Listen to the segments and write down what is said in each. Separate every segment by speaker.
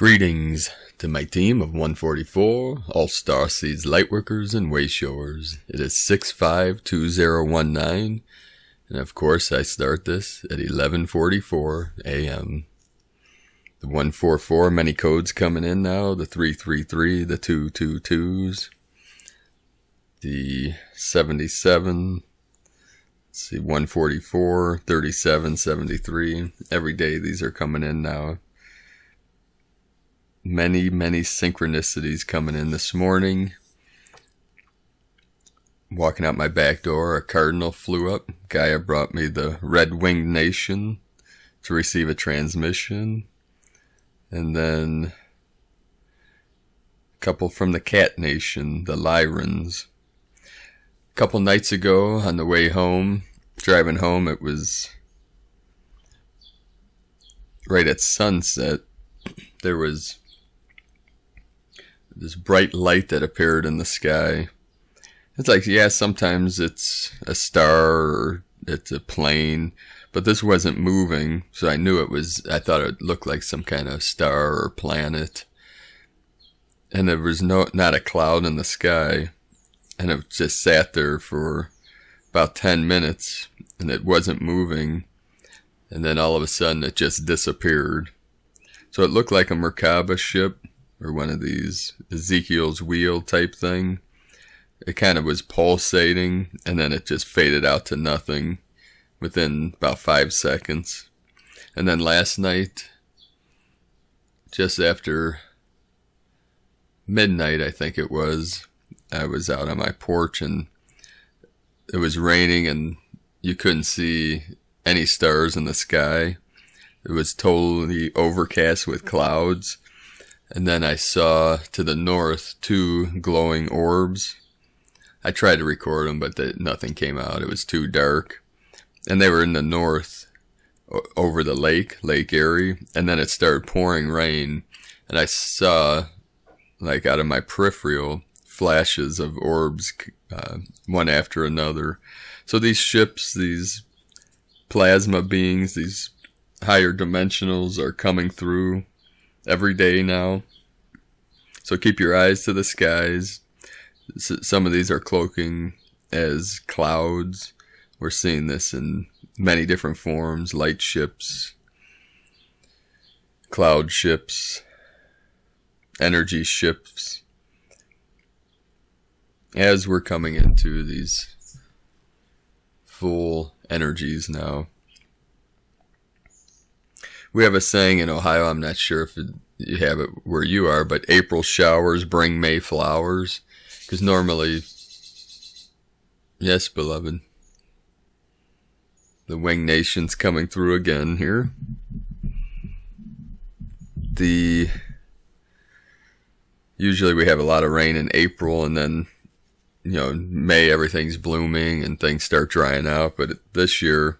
Speaker 1: Greetings to my team of 144, all Starseeds, Lightworkers, and Wayshowers. It is 652019, and of course I start this at 11:44 a.m. The 144, many codes coming in now, the 333, the 222s, the 77, let's see, 144, 37, 73. Every day these are coming in now. Many synchronicities coming in this morning. Walking out my back door, a cardinal flew up. Gaia brought me the Red-Winged Nation to receive a transmission. And then a couple from the Cat Nation, the Lyrans. A couple nights ago on the way home, driving home, it was right at sunset. There was this bright light that appeared in the sky. It's like, yeah, sometimes it's a star or it's a plane, but this wasn't moving, so I knew it was, I thought it looked like some kind of star or planet. And there was not a cloud in the sky, and it just sat there for about 10 minutes, and it wasn't moving, and then all of a sudden it just disappeared. So it looked like a Merkaba ship, or one of these Ezekiel's wheel type thing. It kind of was pulsating, and then it just faded out to nothing within about 5 seconds. And then last night, just after midnight, I think it was, I was out on my porch, and it was raining, and you couldn't see any stars in the sky. It was totally overcast with clouds. And then I saw to the north 2 glowing orbs. I tried to record them, but nothing came out. It was too dark. And they were in the north over the lake, Lake Erie. And then it started pouring rain. And I saw, like out of my peripheral, flashes of orbs, one after another. So these ships, these plasma beings, these higher dimensionals are coming through every day now. So keep your eyes to the skies. Some of these are cloaking as clouds. We're seeing this in many different forms. Light ships, cloud ships, energy ships. As we're coming into these full energies now. We have a saying in Ohio, I'm not sure if you have it where you are, but April showers bring May flowers. Because normally, yes, beloved, the Winged Nation's coming through again here. Usually we have a lot of rain in April, and then, May everything's blooming and things start drying out. But this year,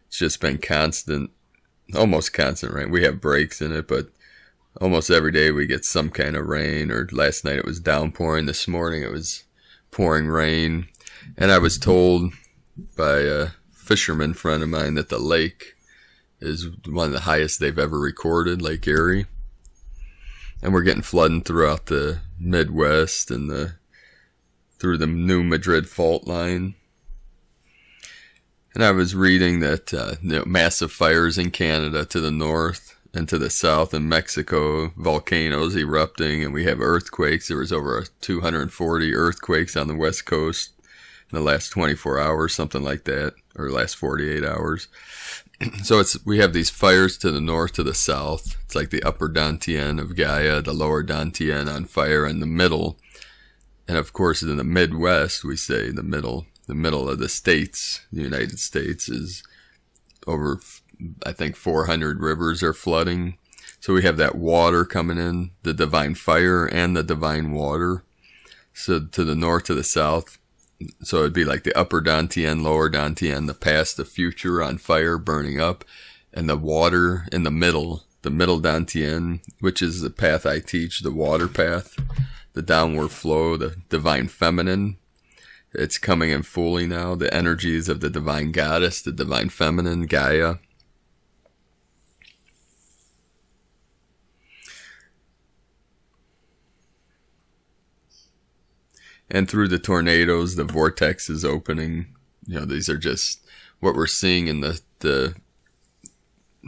Speaker 1: it's just been constant. Almost constant rain. We have breaks in it, but almost every day we get some kind of rain. Or last night it was downpouring. This morning it was pouring rain. And I was told by a fisherman friend of mine that the lake is one of the highest they've ever recorded, Lake Erie. And we're getting flooding throughout the Midwest and through the New Madrid fault line. And I was reading that massive fires in Canada to the north and to the south, in Mexico, volcanoes erupting, and we have earthquakes. There was over 240 earthquakes on the west coast in the last 24 hours, something like that, or last 48 hours. So we have these fires to the north, to the south. It's like the upper Dantian of Gaia, the lower Dantian on fire in the middle. And of course, in the Midwest, we say the middle of the states, the United States, is over, I think, 400 rivers are flooding. So we have that water coming in, the divine fire and the divine water. So to the north, to the south. So it'd be like the upper Dantian, lower Dantian, the past, the future on fire, burning up. And the water in the middle Dantian, which is the path I teach, the water path, the downward flow, the divine feminine. It's coming in fully now. The energies of the divine goddess, the divine feminine, Gaia. And through the tornadoes, the vortex is opening. These are just what we're seeing in the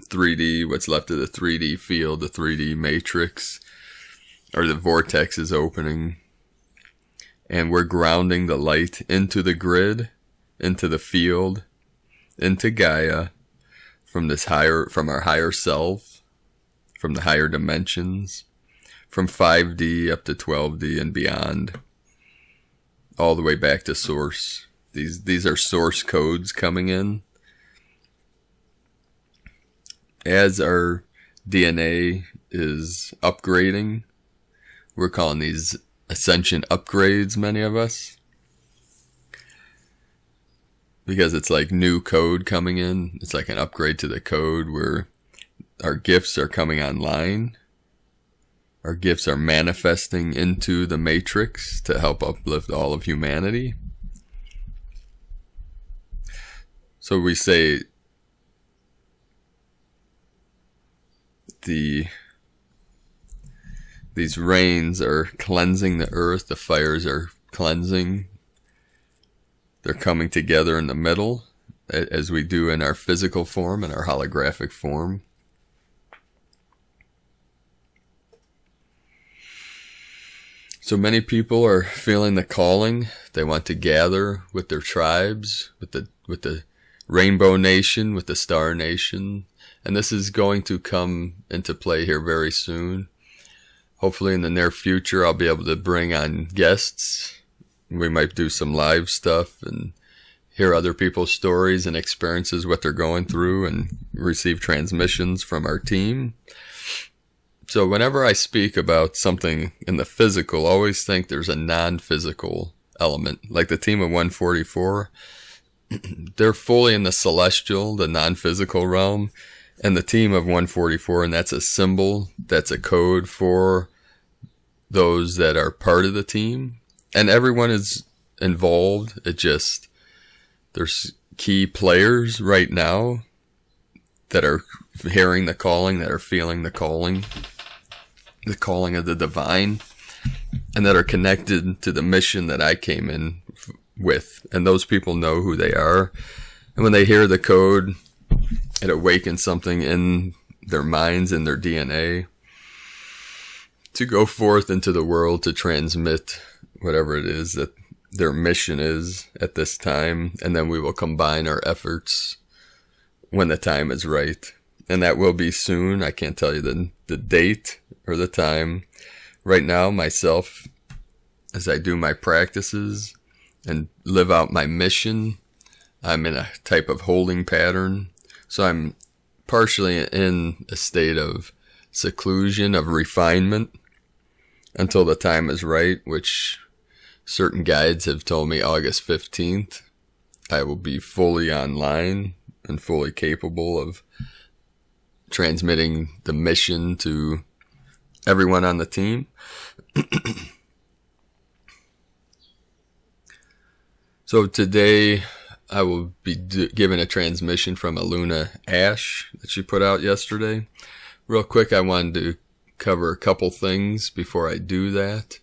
Speaker 1: 3D, what's left of the 3D field, the 3D matrix, or the vortex is opening. And we're grounding the light into the grid, into the field, into Gaia, from our higher self, from the higher dimensions, from 5D up to 12D and beyond, all the way back to source. These are source codes coming in. As our DNA is upgrading, we're calling these Ascension upgrades, many of us, because it's like new code coming in. It's like an upgrade to the code where our gifts are coming online. Our gifts are manifesting into the matrix to help uplift all of humanity. So we say these rains are cleansing the earth, the fires are cleansing. They're coming together in the middle, as we do in our physical form and our holographic form. So many people are feeling the calling. They want to gather with their tribes, with the Rainbow Nation, with the Star Nation. And this is going to come into play here very soon. Hopefully in the near future, I'll be able to bring on guests. We might do some live stuff and hear other people's stories and experiences, what they're going through, and receive transmissions from our team. So whenever I speak about something in the physical, always think there's a non-physical element. Like the team of 144, they're fully in the celestial, the non-physical realm. And the team of 144, and that's a symbol, that's a code for those that are part of the team. And everyone is involved. There's key players right now that are hearing the calling, that are feeling the calling of the divine, and that are connected to the mission that I came in with. And those people know who they are. And when they hear the code, it awakens something in their minds, in their DNA, to go forth into the world to transmit whatever it is that their mission is at this time. And then we will combine our efforts when the time is right. And that will be soon. I can't tell you the date or the time. Right now, myself, as I do my practices and live out my mission, I'm in a type of holding pattern. So I'm partially in a state of seclusion, of refinement, until the time is right, which certain guides have told me August 15th, I will be fully online and fully capable of transmitting the mission to everyone on the team. So today, I will be given a transmission from Aluna Ash that she put out yesterday. Real quick, I wanted to cover a couple things before I do that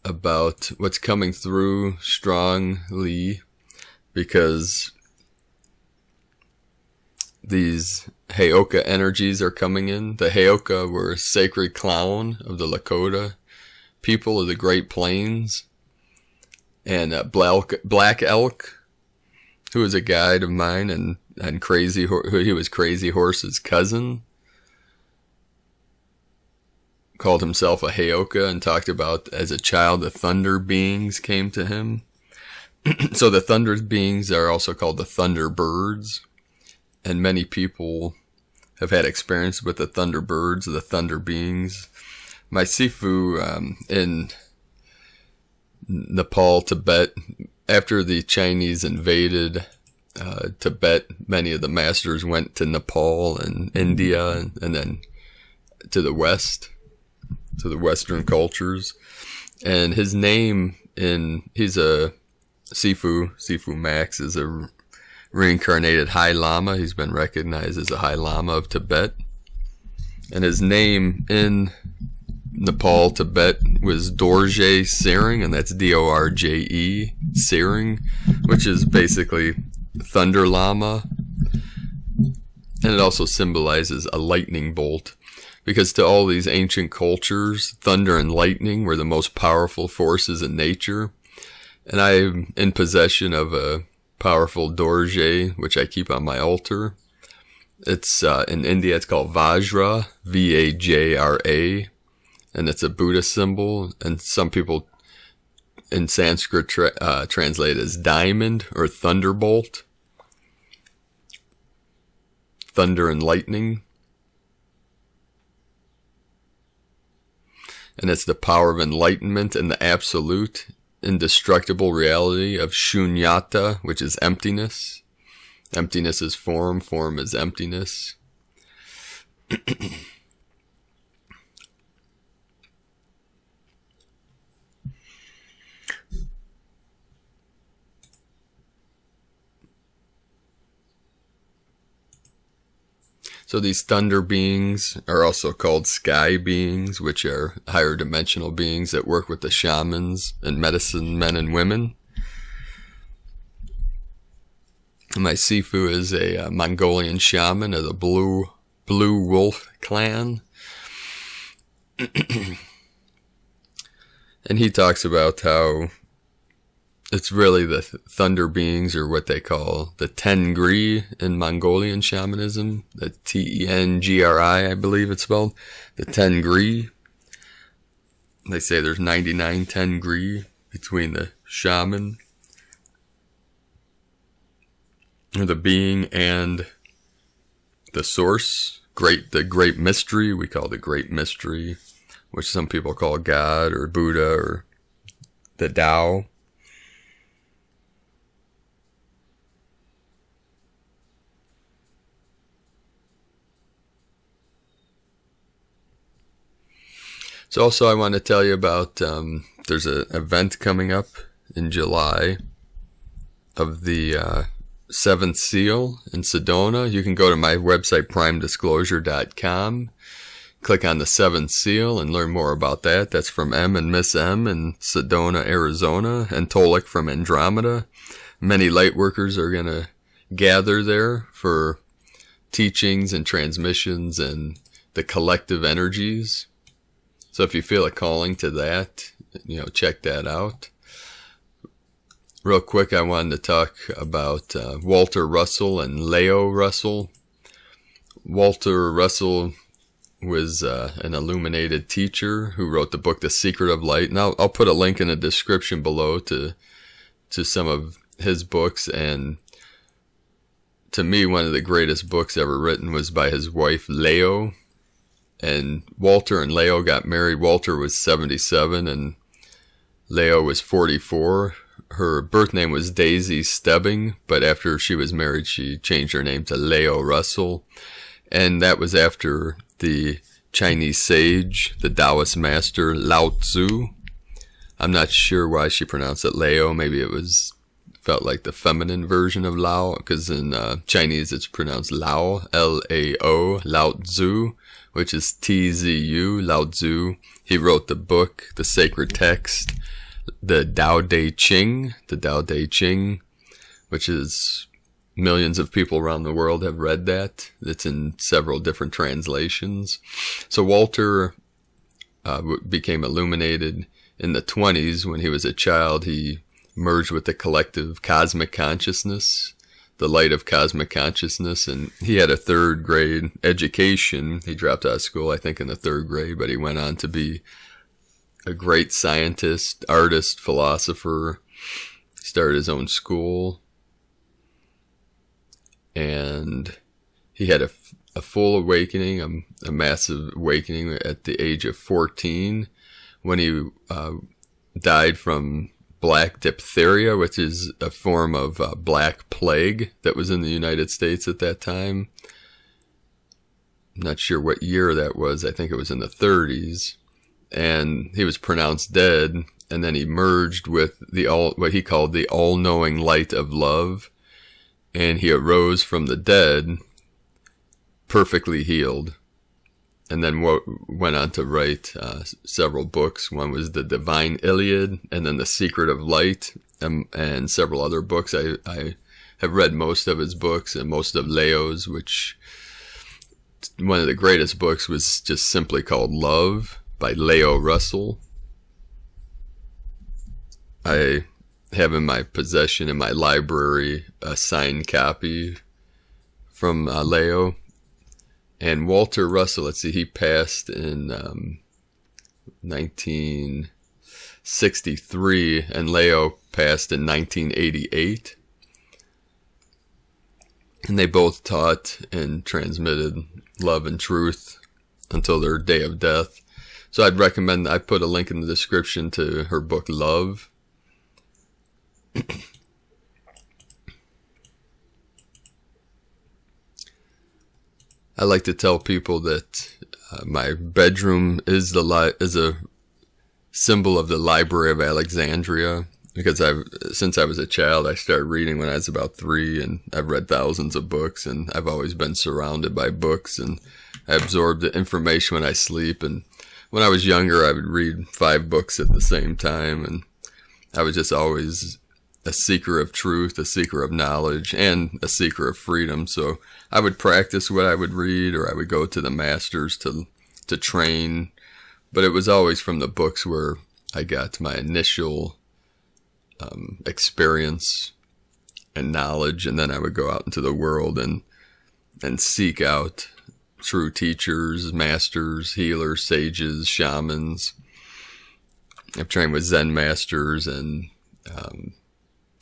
Speaker 1: about what's coming through strongly, because these Heyoka energies are coming in. The Heyoka were a sacred clown of the Lakota people of the Great Plains, and Black Elk, who was a guide of mine, and he was Crazy Horse's cousin, called himself a Heyoka and talked about as a child the thunder beings came to him. So the thunder beings are also called the thunder birds, and many people have had experience with the thunder birds, the thunder beings. My Sifu in Nepal, Tibet, after the Chinese invaded Tibet, many of the masters went to Nepal and India, and then to the West, to the Western cultures. And his name he's a Sifu Max is a reincarnated High Lama. He's been recognized as a High Lama of Tibet. And his name in Nepal, Tibet was Dorje Sering, and that's Dorje Sering, which is basically Thunder Llama. And it also symbolizes a lightning bolt, because to all these ancient cultures, thunder and lightning were the most powerful forces in nature. And I'm in possession of a powerful Dorje, which I keep on my altar. It's in India, it's called Vajra, Vajra, and it's a Buddha symbol. And some people in Sanskrit translate it as diamond or thunderbolt. Thunder and lightning. And it's the power of enlightenment and the absolute, indestructible reality of shunyata, which is emptiness. Emptiness is form, form is emptiness. So these thunder beings are also called sky beings, which are higher dimensional beings that work with the shamans and medicine men and women. My Sifu is a Mongolian shaman of the Blue Wolf clan. And he talks about how it's really the thunder beings, or what they call the Tengri in Mongolian shamanism. The Tengri, I believe it's spelled. The Tengri. They say there's 99 Tengri between the shaman, or the being, and the source. The great mystery, we call the great mystery, which some people call God or Buddha or the Tao. So also I want to tell you about, there's an event coming up in July of the Seventh Seal in Sedona. You can go to my website, primedisclosure.com, click on the Seventh Seal and learn more about that. That's from M and Miss M in Sedona, Arizona, and Tolik from Andromeda. Many Lightworkers are going to gather there for teachings and transmissions and the collective energies. So if you feel a calling to that, check that out. Real quick, I wanted to talk about Walter Russell and Leo Russell. Walter Russell was an illuminated teacher who wrote the book The Secret of Light. And I'll put a link in the description below to some of his books. And to me, one of the greatest books ever written was by his wife, Leo. And Walter and Leo got married. Walter was 77 and Leo was 44. Her birth name was Daisy Stebbing, but after she was married, she changed her name to Leo Russell. And that was after the Chinese sage, the Taoist master, Lao Tzu. I'm not sure why she pronounced it Leo. Maybe it felt like the feminine version of Lao, because in Chinese it's pronounced Lao, L-A-O, Lao Tzu, which is T-Z-U, Lao Tzu. He wrote the book, the sacred text, the Tao Te Ching, which is millions of people around the world have read that. It's in several different translations. So Walter became illuminated in the 20s. When he was a child, he merged with the collective cosmic consciousness, the light of cosmic consciousness, and he had a 3rd grade education. He dropped out of school, I think, in the 3rd grade, but he went on to be a great scientist, artist, philosopher. Started his own school, and he had a full awakening, a massive awakening at the age of 14, when he died from black diphtheria, which is a form of black plague that was in the United States at that time. I'm not sure what year that was. I think it was in the 30s. And he was pronounced dead, and then he merged with what he called the all-knowing light of love, and he arose from the dead perfectly healed. and then went on to write several books. One was The Divine Iliad, and then The Secret of Light, and several other books. I have read most of his books and most of Leo's, which one of the greatest books was just simply called Love by Leo Russell. I have in my possession, in my library, a signed copy from Leo. And Walter Russell, let's see, he passed in 1963, and Leo passed in 1988. And they both taught and transmitted love and truth until their day of death. So I'd recommend, I put a link in the description to her book, Love. I like to tell people that my bedroom is a symbol of the Library of Alexandria, because since I was a child, I started reading when I was about 3, and I've read thousands of books, and I've always been surrounded by books, and I absorb the information when I sleep. And when I was younger, I would read 5 books at the same time, and I was just always a seeker of truth, a seeker of knowledge, and a seeker of freedom. So I would practice what I would read, or I would go to the masters to train. But it was always from the books where I got my initial experience and knowledge, and then I would go out into the world and seek out true teachers, masters, healers, sages, shamans. I've trained with Zen masters and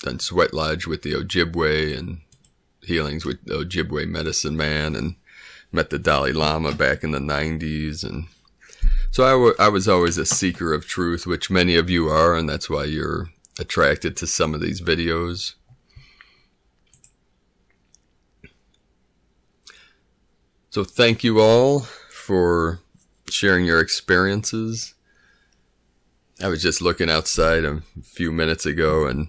Speaker 1: done sweat lodge with the Ojibwe and healings with the Ojibwe medicine man, and met the Dalai Lama back in the 90s. And so I was always a seeker of truth, which many of you are, and that's why you're attracted to some of these videos. So thank you all for sharing your experiences. I was just looking outside a few minutes ago, and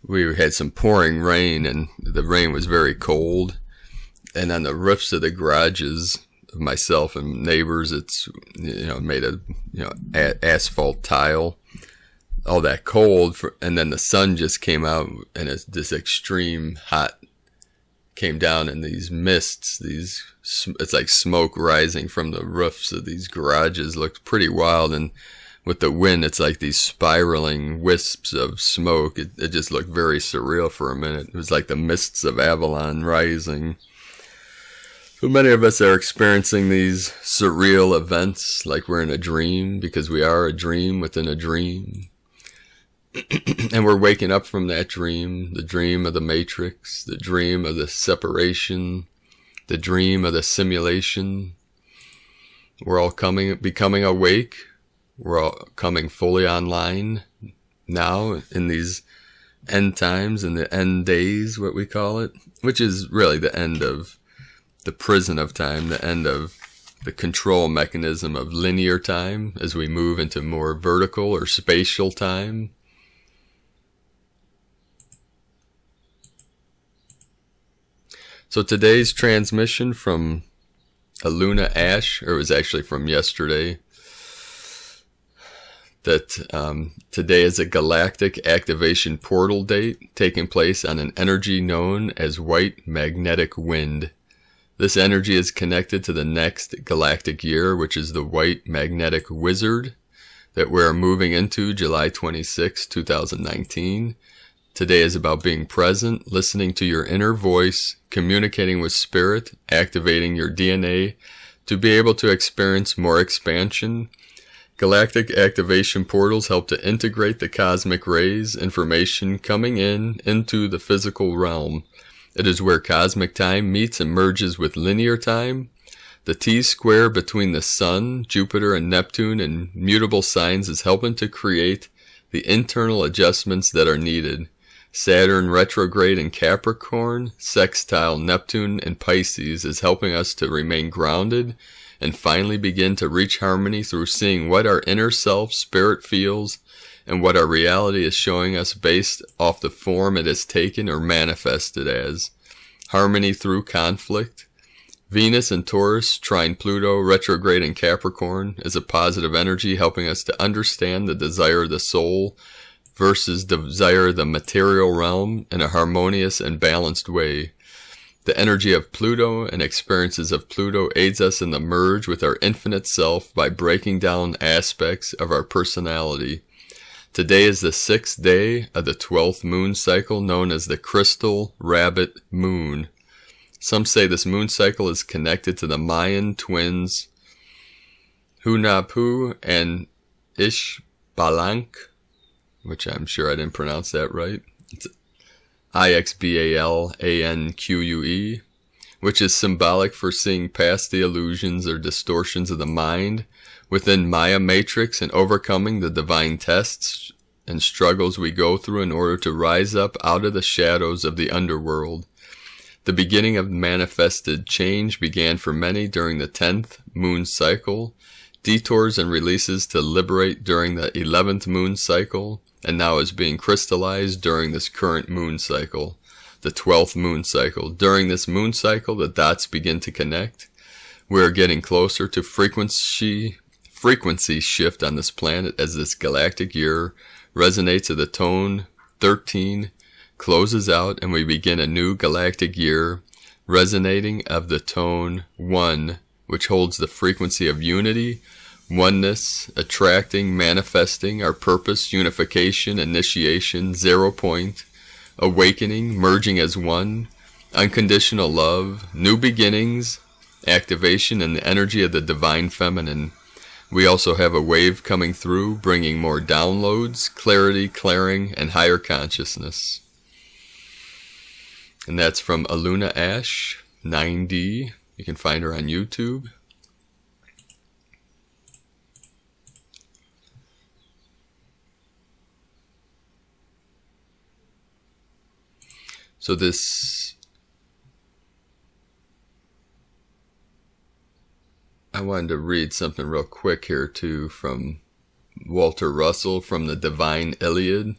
Speaker 1: we had some pouring rain, and the rain was very cold. And on the roofs of the garages of myself and neighbors, it's, made of, asphalt tile, all that cold. And then the sun just came out, and this extreme hot came down, and these mists, it's like smoke rising from the roofs of these garages. Looked pretty wild. And with the wind, it's like these spiraling wisps of smoke. It just looked very surreal for a minute. It was like the mists of Avalon rising. So many of us are experiencing these surreal events like we're in a dream, because we are a dream within a dream. And we're waking up from that dream, the dream of the matrix, the dream of the separation, the dream of the simulation. We're all becoming awake. We're all coming fully online now in these end times, in the end days, what we call it, which is really the end of the prison of time, the end of the control mechanism of linear time as we move into more vertical or spatial time. So today's transmission from a Luna Ash, or it was actually from yesterday, that today is a galactic activation portal date taking place on an energy known as white magnetic wind. This energy is connected to the next galactic year, which is the white magnetic wizard that we're moving into July 26, 2019. Today is about being present, listening to your inner voice, communicating with spirit, activating your DNA to be able to experience more expansion. Galactic activation portals help to integrate the cosmic rays, information coming into the physical realm. It is where cosmic time meets and merges with linear time. The T-square between the Sun, Jupiter, and Neptune in mutable signs is helping to create the internal adjustments that are needed. Saturn retrograde in Capricorn, sextile Neptune in Pisces is helping us to remain grounded and finally begin to reach harmony through seeing what our inner self spirit feels and what our reality is showing us based off the form it has taken or manifested as. Harmony through conflict, Venus in Taurus, trine Pluto, retrograde in Capricorn, is a positive energy helping us to understand the desire of the soul versus desire of the material realm in a harmonious and balanced way. The energy of Pluto and experiences of Pluto aids us in the merge with our infinite self by breaking down aspects of our personality. Today is the 6th day of the 12th moon cycle, known as the Crystal Rabbit Moon. Some say this moon cycle is connected to the Mayan twins Hunahpu and Ixbalanque, which I'm sure I didn't pronounce that right. It's Ixbalanque, which is symbolic for seeing past the illusions or distortions of the mind within Maya matrix and overcoming the divine tests and struggles we go through in order to rise up out of the shadows of the underworld. The beginning of manifested change began for many during the 10th moon cycle, detours and releases to liberate during the 11th moon cycle, and now is being crystallized during this current moon cycle, the 12th moon cycle. During this moon cycle, the dots begin to connect. We are getting closer to frequency shift on this planet as this galactic year resonates at the tone 13, closes out, and we begin a new galactic year resonating of the tone 1, which holds the frequency of unity, oneness, attracting, manifesting, our purpose, unification, initiation, 0 point, awakening, merging as one, unconditional love, new beginnings, activation, and the energy of the divine feminine. We also have a wave coming through, bringing more downloads, clarity, clearing, and higher consciousness. And that's from Aluna Ash, 9D. You can find her on YouTube. So this, I wanted to read something real quick here too from Walter Russell from the Divine Iliad,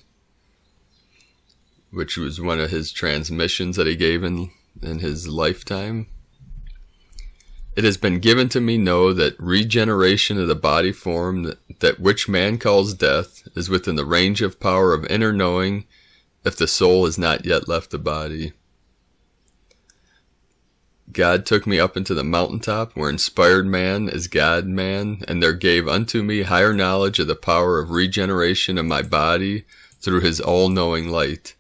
Speaker 1: which was one of his transmissions that he gave in his lifetime. It has been given to me know that regeneration of the body form that which man calls death is within the range of power of inner knowing if the soul has not yet left the body. God took me up into the mountaintop where inspired man is God man, and there gave unto me higher knowledge of the power of regeneration of my body through his all-knowing light,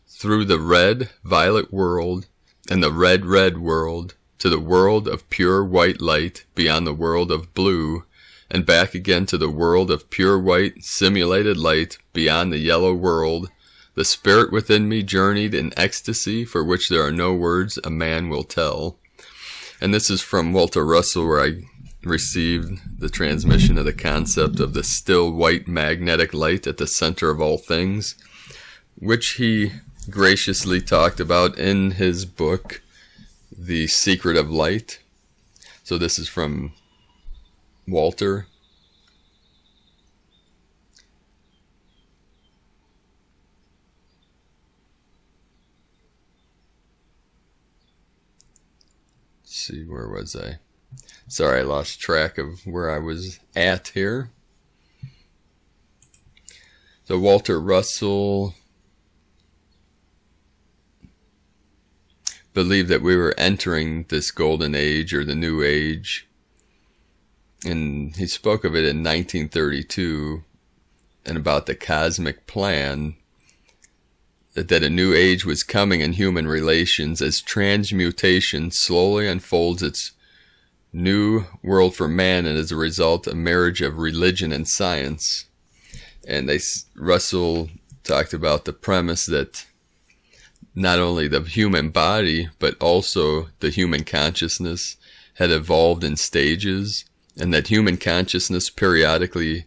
Speaker 1: through the red-violet world and the red-red world, to the world of pure white light beyond the world of blue, and back again to the world of pure white simulated light beyond the yellow world. The spirit within me journeyed in ecstasy for which there are no words a man will tell. And this is from Walter Russell, where I received the transmission of the concept of the still white magnetic light at the center of all things, which he graciously talked about in his book, The Secret of Light. So this is from Walter. See, where was I? Sorry, I lost track of where I was at here. So Walter Russell believed that we were entering this golden age or the new age, and he spoke of it in 1932 and about the cosmic plan, that a new age was coming in human relations as transmutation slowly unfolds its new world for man, and as a result a marriage of religion and science. And Russell talked about the premise that not only the human body but also the human consciousness had evolved in stages, and that human consciousness periodically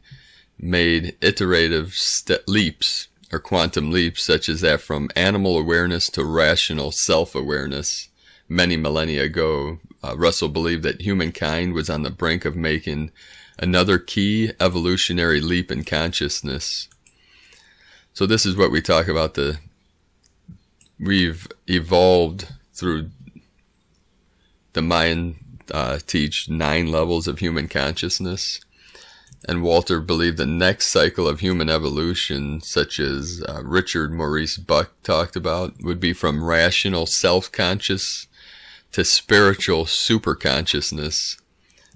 Speaker 1: made iterative leaps or quantum leaps, such as that from animal awareness to rational self-awareness many millennia ago. Russell believed that humankind was on the brink of making another key evolutionary leap in consciousness. So this is what we talk about, we've evolved through The Mayan teach 9 levels of human consciousness. And Walter believed the next cycle of human evolution, such as Richard Maurice Buck talked about, would be from rational self-conscious to spiritual superconsciousness,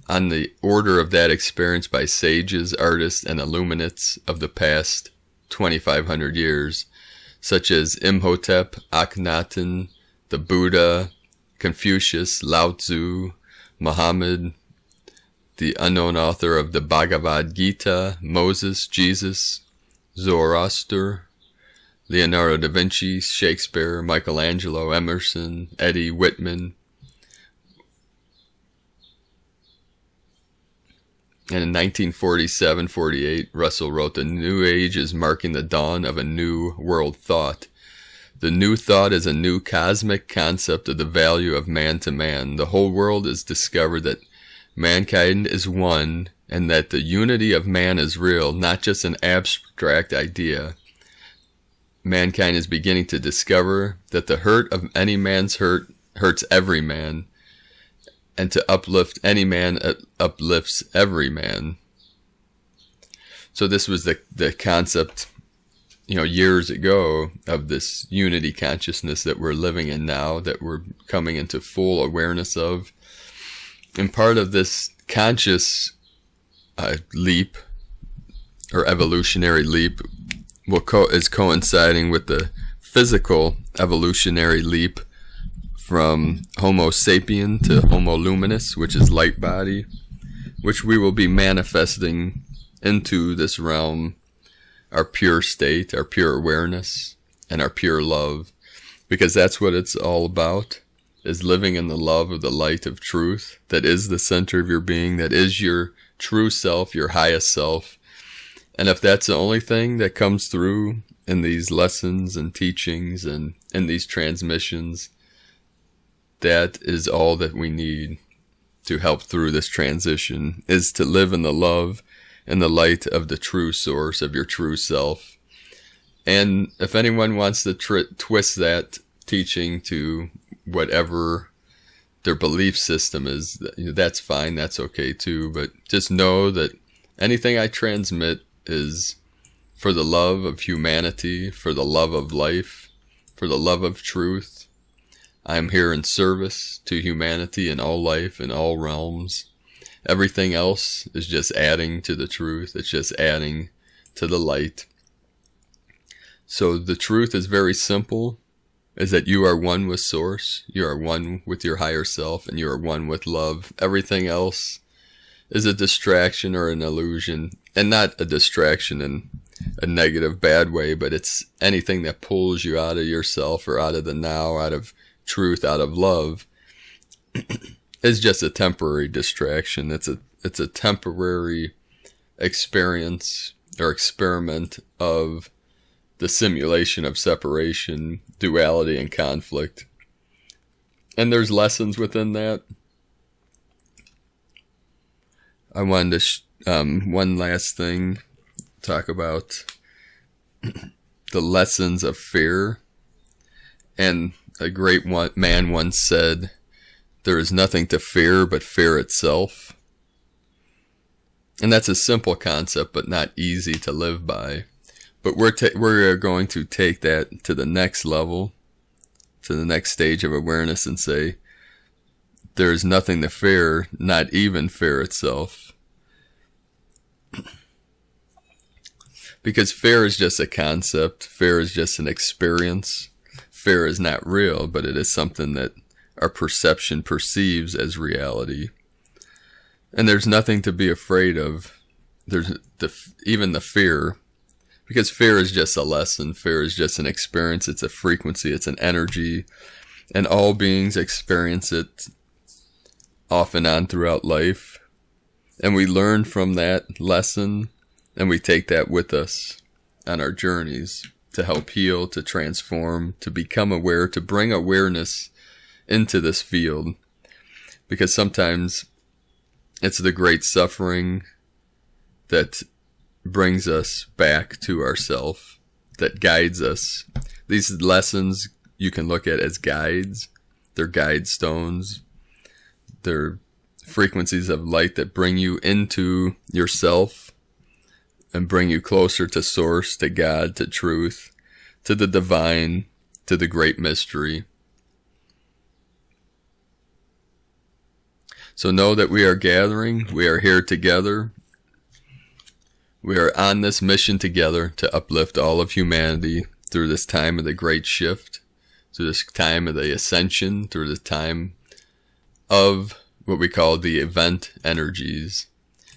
Speaker 1: on the order of that experience by sages, artists, and illuminates of the past 2,500 years, such as Imhotep, Akhenaten, the Buddha, Confucius, Lao Tzu, Muhammad, the unknown author of the Bhagavad Gita, Moses, Jesus, Zoroaster, Leonardo da Vinci, Shakespeare, Michelangelo, Emerson, Eddie Whitman. And in 1947-48, Russell wrote, "The New Age is marking the dawn of a new world thought. The new thought is a new cosmic concept of the value of man to man. The whole world has discovered that mankind is one, and that the unity of man is real, not just an abstract idea. Mankind is beginning to discover that the hurt of any man's hurt hurts every man, and to uplift any man uplifts every man." So this was the concept, years ago, of this unity consciousness that we're living in now, that we're coming into full awareness of. And part of this conscious leap, or evolutionary leap, is coinciding with the physical evolutionary leap from Homo sapien to Homo luminous, which is light body, which we will be manifesting into this realm, our pure state, our pure awareness, and our pure love, because that's what it's all about, is living in the love of the light of truth that is the center of your being, that is your true self, your highest self. And if that's the only thing that comes through in these lessons and teachings and in these transmissions, that is all that we need to help through this transition, is to live in the love and the light of the true source of your true self. And if anyone wants to twist that teaching to whatever their belief system is, that's fine, that's okay too. But just know that anything I transmit is for the love of humanity, for the love of life, for the love of truth. I am here in service to humanity in all life, in all realms. Everything else is just adding to the truth. It's just adding to the light. So the truth is very simple, is that you are one with Source, you are one with your higher self, and you are one with love. Everything else is a distraction or an illusion, and not a distraction in a negative, bad way, but it's anything that pulls you out of yourself or out of the now, out of truth, out of love, is just a temporary distraction. It's a temporary experience or experiment of the simulation of separation, duality, and conflict. And there's lessons within that. I wanted to, one last thing, talk about the lessons of fear. And a great man once said, "There is nothing to fear but fear itself." And that's a simple concept, but not easy to live by. But we're going to take that to the next level, to the next stage of awareness, and say, there is nothing to fear, not even fear itself. Because fear is just a concept. Fear is just an experience. Fear is not real, but it is something that our perception perceives as reality. And there's nothing to be afraid of. There's even the fear, because fear is just a lesson. Fear is just an experience. It's a frequency. It's an energy. And all beings experience it off and on throughout life. And we learn from that lesson, and we take that with us on our journeys to help heal, to transform, to become aware, to bring awareness into this field. Because sometimes it's the great suffering that brings us back to ourself, that guides us. These lessons you can look at as guides. They're guide stones. They're frequencies of light that bring you into yourself and bring you closer to Source, to God, to truth, to the divine, to the great mystery. So know that we are gathering, we are here together. We are on this mission together to uplift all of humanity through this time of the great shift, through this time of the ascension, through the time of what we call the event energies,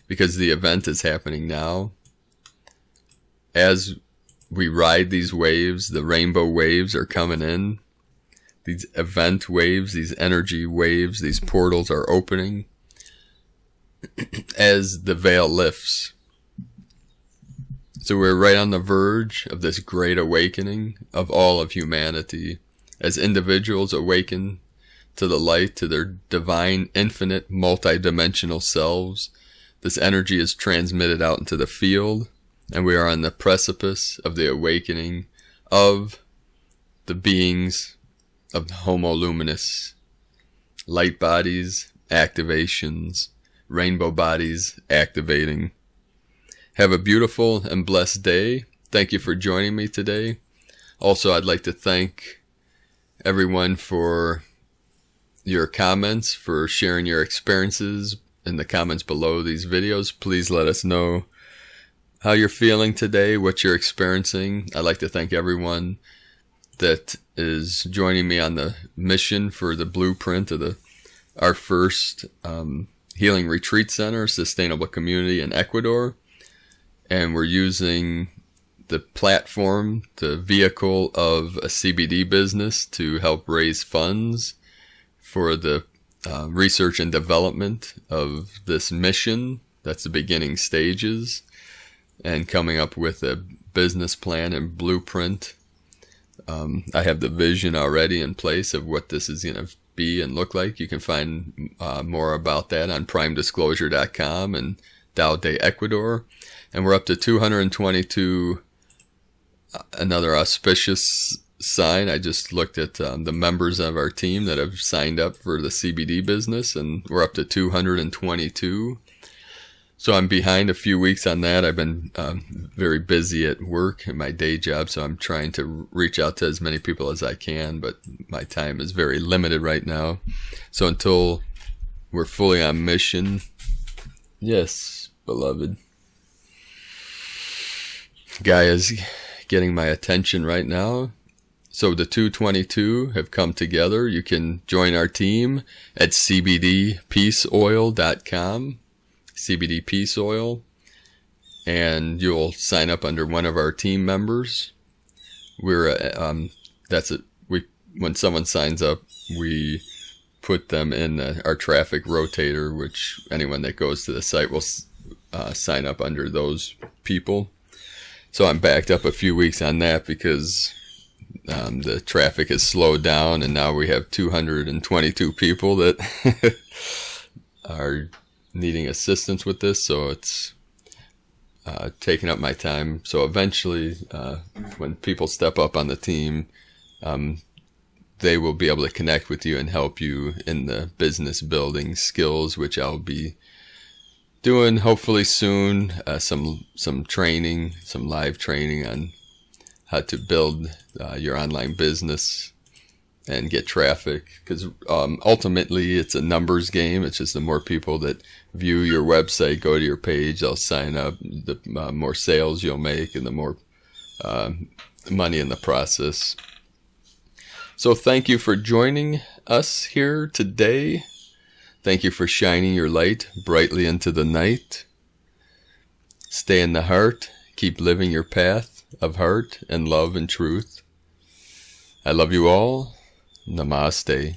Speaker 1: because the event is happening now. As we ride these waves, the rainbow waves are coming in. These event waves, these energy waves, these portals are opening as the veil lifts. So we're right on the verge of this great awakening of all of humanity. As individuals awaken to the light, to their divine, infinite, multidimensional selves, this energy is transmitted out into the field, and we are on the precipice of the awakening of the beings of Homo Luminous. Light bodies, activations, rainbow bodies activating. Have a beautiful and blessed day. Thank you for joining me today. Also, I'd like to thank everyone for your comments, for sharing your experiences in the comments below these videos. Please let us know how you're feeling today, what you're experiencing. I'd like to thank everyone that is joining me on the mission for the blueprint of our first Healing Retreat Center, Sustainable Community in Ecuador. And we're using the platform, the vehicle of a CBD business to help raise funds for the research and development of this mission. That's the beginning stages, and coming up with a business plan and blueprint. I have the vision already in place of what this is going to be and look like. You can find more about that on primedisclosure.com and Tao de Ecuador. And we're up to 222, another auspicious sign. I just looked at the members of our team that have signed up for the CBD business, and we're up to 222. So I'm behind a few weeks on that. I've been very busy at work in my day job, so I'm trying to reach out to as many people as I can, but my time is very limited right now. So until we're fully on mission, yes, beloved, Gaia's getting my attention right now. So the 222 have come together. You can join our team at cbdpeaceoil.com, CBD Peace Oil, and you'll sign up under one of our team members. When someone signs up, we put them in our traffic rotator, which anyone that goes to the site will sign up under those people. So I'm backed up a few weeks on that because the traffic has slowed down, and now we have 222 people that are needing assistance with this. So it's taking up my time. So eventually, when people step up on the team, they will be able to connect with you and help you in the business building skills, which I'll be doing hopefully soon. Some training, some live training on how to build your online business and get traffic, because ultimately it's a numbers game. It's just the more people that view your website, go to your page, they'll sign up, the more sales you'll make, and the more money in the process. So thank you for joining us here today. Thank you for shining your light brightly into the night. Stay in the heart. Keep living your path of heart and love and truth. I love you all. Namaste.